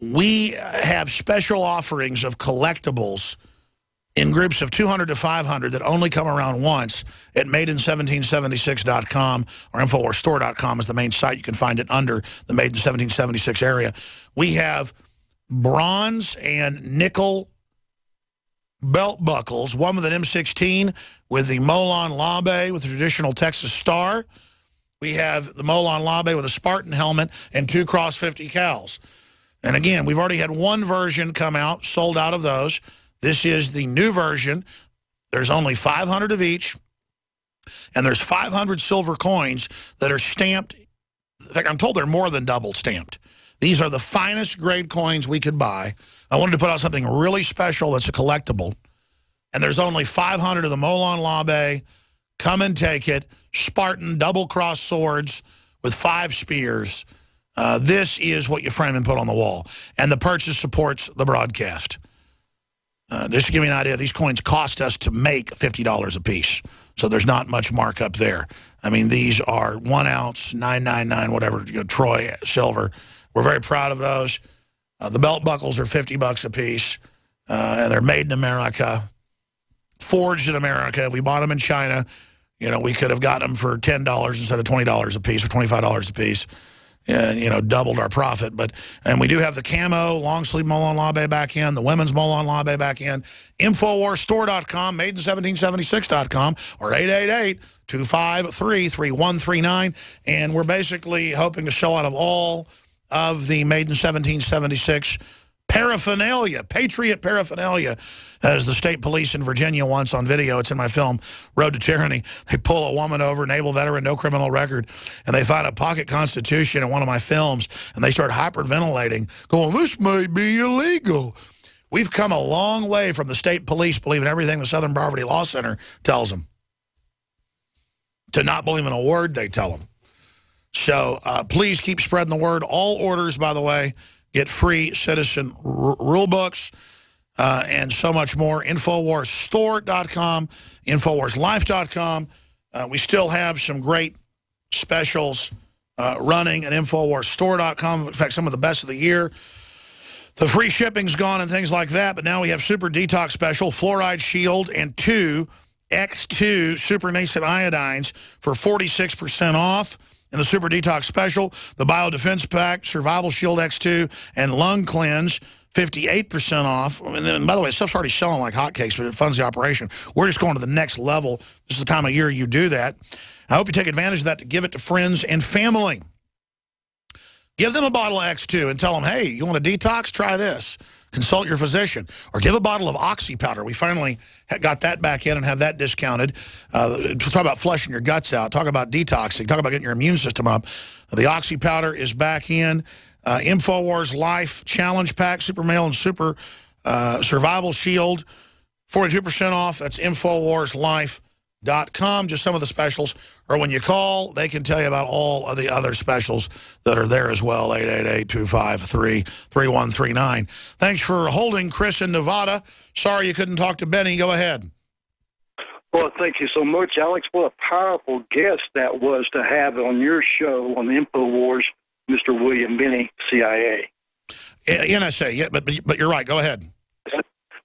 we have special offerings of collectibles in groups of 200 to 500 that only come around once at made-in-1776.com or InfoWarsStore.com is the main site. You can find it under the Made-in-1776 area. We have bronze and nickel belt buckles, one with an M16 with the Molon Labe with the traditional Texas star. We have the Molon Labe with a Spartan helmet and 2 Cross 50 cals. And again, we've already had one version come out, sold out of those. This is the new version. There's only 500 of each, and there's 500 silver coins that are stamped. In fact, I'm told they're more than double stamped. These are the finest grade coins we could buy. I wanted to put out something really special that's a collectible, and there's only 500 of the Molon Labe. Come and take it. Spartan double-cross swords with 5 spears. This is what you frame and put on the wall, and the purchase supports the broadcast. Just to give you an idea, these coins cost us to make $50 a piece, so there's not much markup there. I mean, these are 1 ounce, 999, whatever, Troy silver. We're very proud of those. The belt buckles are $50 a piece, and they're made in America, forged in America. If we bought them in China, we could have gotten them for $10 instead of $20 a piece or $25 a piece. And, doubled our profit. And we do have the camo, long sleeve Molon Labe back in, the women's Molon Labe back in, InfoWarsStore.com, Made-in-1776.com, or 888-253-3139. And we're basically hoping to sell out of all of the Made-in-1776 paraphernalia, Patriot paraphernalia, as the state police in Virginia once on video, it's in my film, Road to Tyranny. They pull a woman over, naval veteran, no criminal record, and they find a pocket constitution in one of my films, and they start hyperventilating, going, this may be illegal. We've come a long way from the state police believing everything the Southern Poverty Law Center tells them to not believing a word they tell them. So please keep spreading the word. All orders, by the way, get free citizen rule books and so much more. InfoWarsStore.com, InfoWarsLife.com. We still have some great specials running at InfoWarsStore.com. In fact, some of the best of the year. The free shipping's gone and things like that, but now we have Super Detox Special, Fluoride Shield, and 2 X2 Super Nascent Iodines for 46% off. In the Super Detox Special, the Biodefense Pack, Survival Shield X2, and Lung Cleanse, 58% off. And then, by the way, stuff's already selling like hotcakes, but it funds the operation. We're just going to the next level. This is the time of year you do that. I hope you take advantage of that to give it to friends and family. Give them a bottle of X2 and tell them, hey, you want a detox? Try this. Consult your physician. Or give a bottle of Oxy powder. We finally got that back in and have that discounted. Talk about flushing your guts out. Talk about detoxing. Talk about getting your immune system up. The Oxy powder is back in. InfoWars Life Challenge Pack, Super Male and Super Survival Shield, 42% off. That's InfoWarsLife.com. Just some of the specials. Or when you call, they can tell you about all of the other specials that are there as well. 888-253-3139. Thanks for holding, Chris in Nevada. Sorry you couldn't talk to Benny. Go ahead. Well, thank you so much, Alex. What a powerful guest that was to have on your show on InfoWars, Mr. William Binney, CIA. NSA, yeah, but you're right. Go ahead.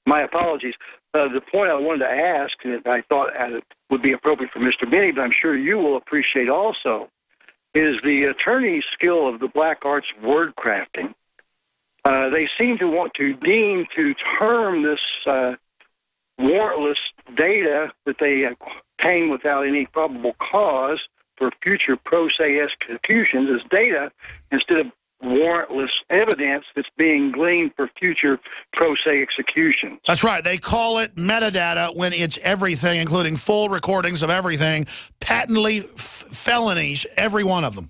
My apologies. The point I wanted to ask, and I thought it would be appropriate for Mr. Binney, but I'm sure you will appreciate also, is the attorney's skill of the black arts word crafting. They seem to want to deem to term this warrantless data that they obtain without any probable cause for future pro se executions as data instead of warrantless evidence that's being gleaned for future pro se executions. That's right. They call it metadata when it's everything, including full recordings of everything, patently felonies, every one of them.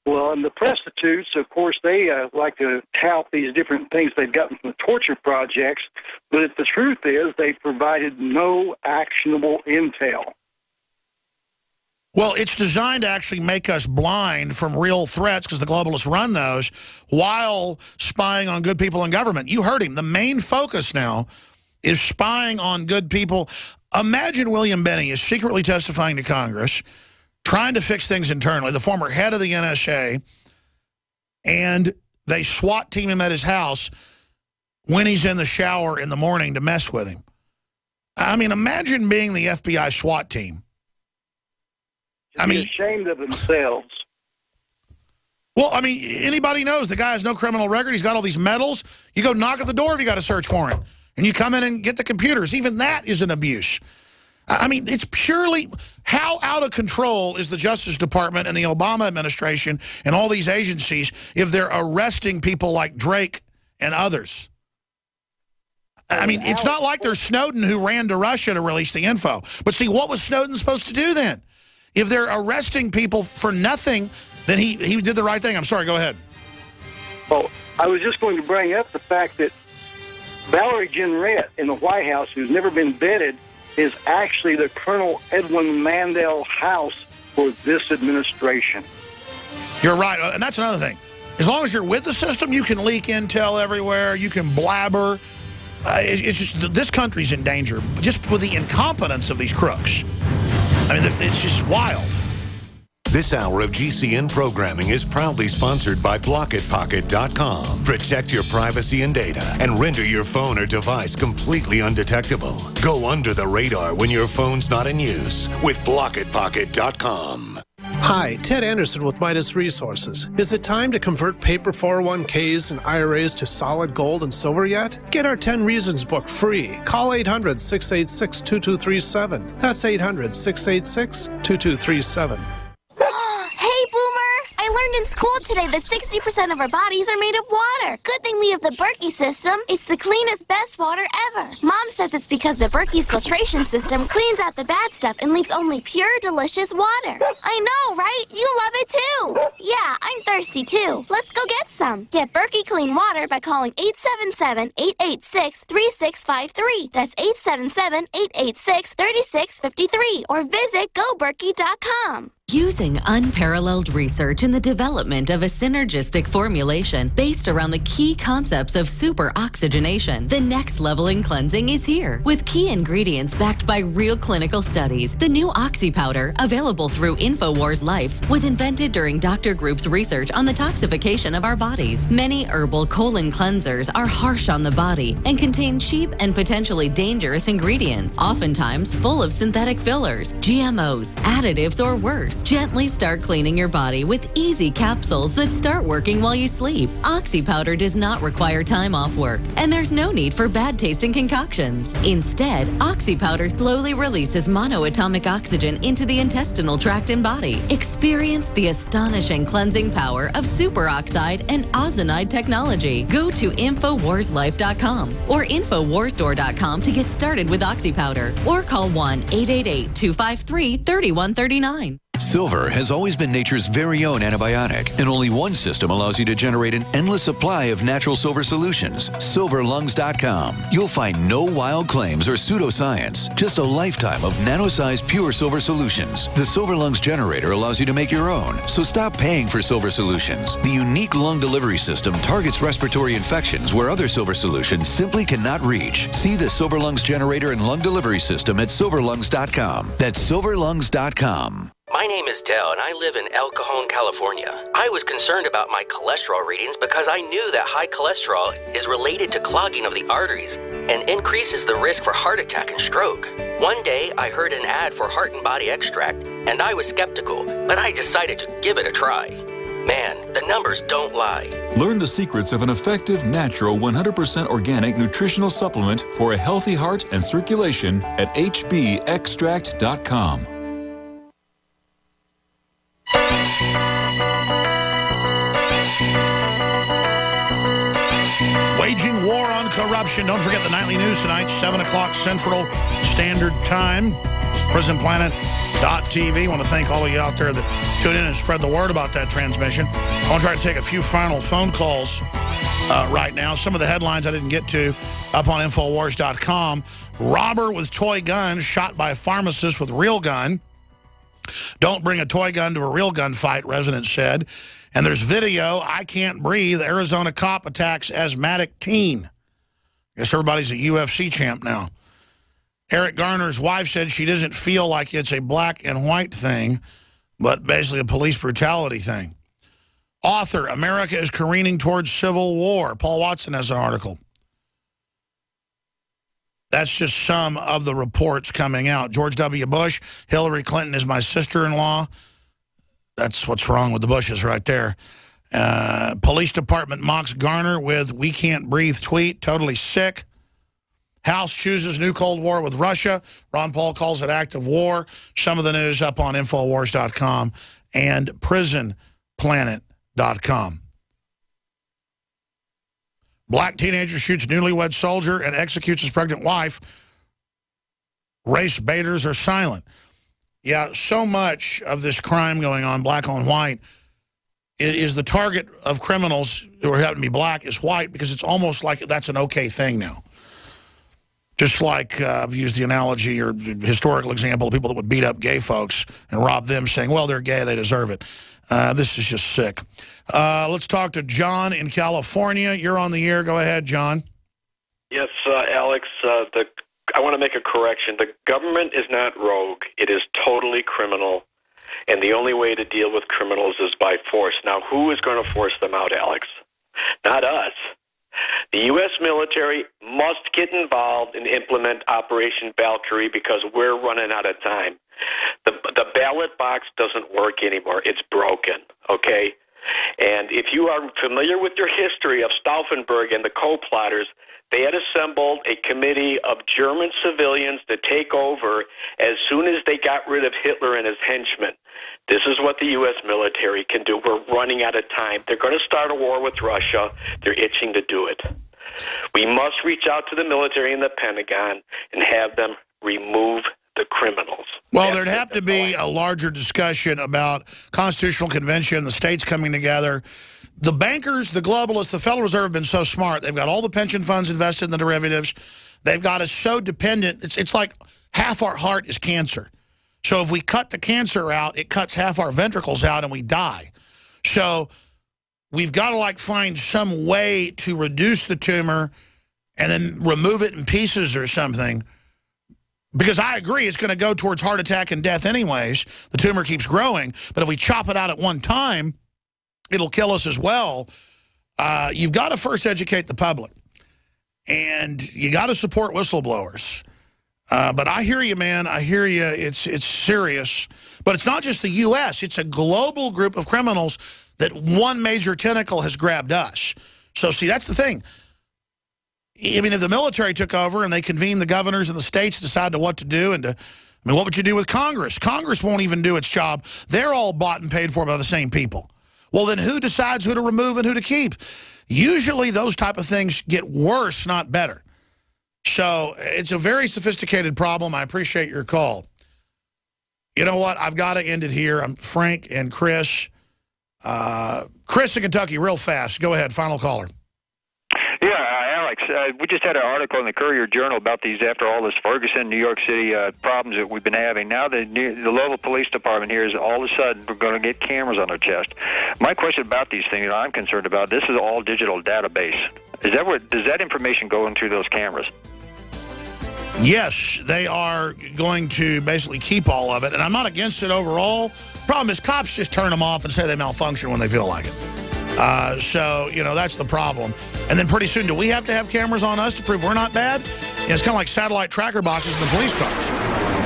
Well, and the prostitutes, of course, they like to tout these different things they've gotten from the torture projects, but the truth is they've provided no actionable intel. Well, it's designed to actually make us blind from real threats because the globalists run those while spying on good people in government. You heard him. The main focus now is spying on good people. Imagine William Binney is secretly testifying to Congress, trying to fix things internally, the former head of the NSA, and they SWAT team him at his house when he's in the shower in the morning to mess with him. I mean, imagine being the FBI SWAT team. I mean, ashamed of themselves. Well, I mean, anybody knows the guy has no criminal record. He's got all these medals. You go knock at the door if you got a search warrant. And you come in and get the computers. Even that is an abuse. I mean, it's purely how out of control is the Justice Department and the Obama administration and all these agencies if they're arresting people like Drake and others. I mean, it's not like there's Snowden who ran to Russia to release the info. But see, what was Snowden supposed to do then? If they're arresting people for nothing, then he did the right thing. I'm sorry, go ahead. Oh, I was just going to bring up the fact that Valerie Jarrett in the White House, who's never been vetted, is actually the Colonel Edwin Mandel House for this administration. You're right, and that's another thing. As long as you're with the system, you can leak intel everywhere, you can blabber. It's just, this country's in danger, just with the incompetence of these crooks. I mean, it's just wild. This hour of GCN programming is proudly sponsored by BlockitPocket.com. Protect your privacy and data and render your phone or device completely undetectable. Go under the radar when your phone's not in use with BlockitPocket.com. Hi, Ted Anderson with Midas Resources. Is it time to convert paper 401ks and IRAs to solid gold and silver yet? Get our 10 Reasons book free. Call 800-686-2237. That's 800-686-2237. Hey, Boomer! I learned in school today that 60% of our bodies are made of water. Good thing we have the Berkey system. It's the cleanest, best water ever. Mom says it's because the Berkey's filtration system cleans out the bad stuff and leaves only pure, delicious water. I know, right? You love it too. Yeah, I'm thirsty too. Let's go get some. Get Berkey clean water by calling 877-886-3653. That's 877-886-3653. Or visit GoBerkey.com. Using unparalleled research in the development of a synergistic formulation based around the key concepts of superoxygenation, the next level in cleansing is here. With key ingredients backed by real clinical studies, the new Oxy Powder, available through InfoWars Life, was invented during Dr. Group's research on the toxification of our bodies. Many herbal colon cleansers are harsh on the body and contain cheap and potentially dangerous ingredients, oftentimes full of synthetic fillers, GMOs, additives, or worse. Gently start cleaning your body with easy capsules that start working while you sleep. Oxy Powder does not require time off work, and there's no need for bad-tasting concoctions. Instead, Oxy Powder slowly releases monoatomic oxygen into the intestinal tract and body. Experience the astonishing cleansing power of superoxide and ozonide technology. Go to InfoWarsLife.com or InfoWarsStore.com to get started with Oxy Powder, or call 1-888-253-3139. Silver has always been nature's very own antibiotic, and only one system allows you to generate an endless supply of natural silver solutions. SilverLungs.com. You'll find no wild claims or pseudoscience, just a lifetime of nano-sized pure silver solutions. The Silver Lungs generator allows you to make your own, so stop paying for silver solutions. The unique lung delivery system targets respiratory infections where other silver solutions simply cannot reach. See the Silver Lungs generator and lung delivery system at SilverLungs.com. That's SilverLungs.com. My name is Dell, and I live in El Cajon, California. I was concerned about my cholesterol readings because I knew that high cholesterol is related to clogging of the arteries and increases the risk for heart attack and stroke. One day, I heard an ad for Heart and Body Extract, and I was skeptical, but I decided to give it a try. Man, the numbers don't lie. Learn the secrets of an effective, natural, 100% organic nutritional supplement for a healthy heart and circulation at hbextract.com. Waging war on corruption. Don't forget the nightly news tonight, 7 o'clock Central Standard Time. PrisonPlanet.tv. I want to thank all of you out there that tune in and spread the word about that transmission. I want to try to take a few final phone calls right now. Some of the headlines I didn't get to up on Infowars.com. Robber with toy gun shot by pharmacist with real gun. Don't bring a toy gun to a real gun fight, residents said. And there's video, I can't breathe, Arizona cop attacks asthmatic teen. Guess everybody's a UFC champ now. Eric Garner's wife said she doesn't feel like it's a black and white thing, but basically a police brutality thing. Author, America is careening towards civil war. Paul Watson has an article. That's just some of the reports coming out. George W. Bush, Hillary Clinton is my sister-in-law. That's what's wrong with the Bushes right there. Police department mocks Garner with "we can't breathe" tweet. Totally sick. House chooses new Cold War with Russia. Ron Paul calls it active war. Some of the news up on Infowars.com and PrisonPlanet.com. Black teenager shoots newlywed soldier and executes his pregnant wife. Race baiters are silent. Yeah, so much of this crime going on, black on white, is the target of criminals who happen to be black is white, because it's almost like that's an okay thing now. Just like I've used the analogy or historical example of people that would beat up gay folks and rob them, saying, well, they're gay, they deserve it. This is just sick. Let's talk to John in California. You're on the air. Go ahead, John. Yes, Alex. I want to make a correction. The government is not rogue. It is totally criminal. And the only way to deal with criminals is by force. Now, who is going to force them out, Alex? Not us. The U.S. military must get involved and implement Operation Valkyrie, because we're running out of time. The ballot box doesn't work anymore. It's broken, okay? And if you are familiar with your history of Stauffenberg and the co-plotters, they had assembled a committee of German civilians to take over as soon as they got rid of Hitler and his henchmen. This is what the U.S. military can do. We're running out of time. They're going to start a war with Russia. They're itching to do it. We must reach out to the military and the Pentagon and have them remove the criminals. Well, there'd have to be a larger discussion about Constitutional Convention, the states coming together. The bankers, the globalists, the Federal Reserve have been so smart. They've got all the pension funds invested in the derivatives. They've got us so dependent. It's like half our heart is cancer. So if we cut the cancer out, it cuts half our ventricles out and we die. So we've got to like find some way to reduce the tumor and then remove it in pieces or something. Because I agree, it's going to go towards heart attack and death anyways. The tumor keeps growing. But if we chop it out at one time, it'll kill us as well. You've got to first educate the public. And you got to support whistleblowers. But I hear you, man. I hear you. It's serious. But it's not just the U.S. It's a global group of criminals that one major tentacle has grabbed us. So, see, that's the thing. I mean, if the military took over and they convened the governors and the states, decided what to do, and what would you do with Congress? Congress won't even do its job. They're all bought and paid for by the same people. Well, then who decides who to remove and who to keep? Usually those type of things get worse, not better. So it's a very sophisticated problem. I appreciate your call. You know what? I've got to end it here. I'm Frank and Chris. Chris in Kentucky, real fast. Go ahead, final caller. Yeah, Alex, we just had an article in the Courier-Journal about these, after all this Ferguson, New York City problems that we've been having. Now the local police department here is all of a sudden we're going to get cameras on their chest. My question about these things that I'm concerned about, this is all digital database. Does that information go in through those cameras? Yes, they are going to basically keep all of it, and I'm not against it overall. Problem is, cops just turn them off and say they malfunction when they feel like it. So, you know, that's the problem. And then pretty soon, do we have to have cameras on us to prove we're not bad? You know, it's kind of like satellite tracker boxes in the police cars.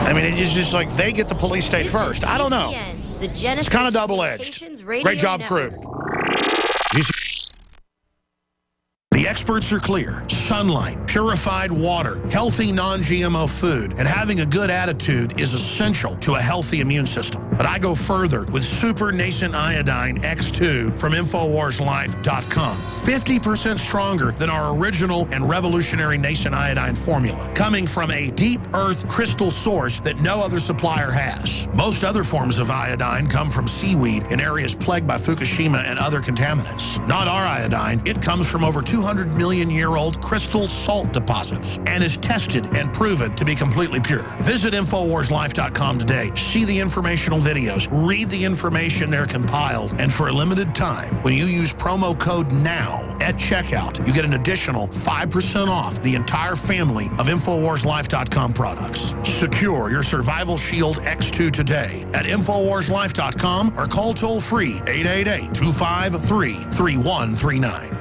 I mean, it's just like they get the police state first. I don't know. It's kind of double-edged. Great job, crew. The experts are clear. Sunlight, purified water, healthy non-GMO food, and having a good attitude is essential to a healthy immune system. But I go further with Super Nascent Iodine X2 from InfoWarsLife.com. 50% stronger than our original and revolutionary Nascent Iodine formula, coming from a deep earth crystal source that no other supplier has. Most other forms of iodine come from seaweed in areas plagued by Fukushima and other contaminants. Not our iodine. It comes from over 200 100-million-year-old crystal salt deposits and is tested and proven to be completely pure. Visit InfoWarsLife.com today. See the informational videos. Read the information they're compiled. And for a limited time, when you use promo code NOW at checkout, you get an additional 5% off the entire family of InfoWarsLife.com products. Secure your Survival Shield X2 today at InfoWarsLife.com or call toll-free 888-253-3139.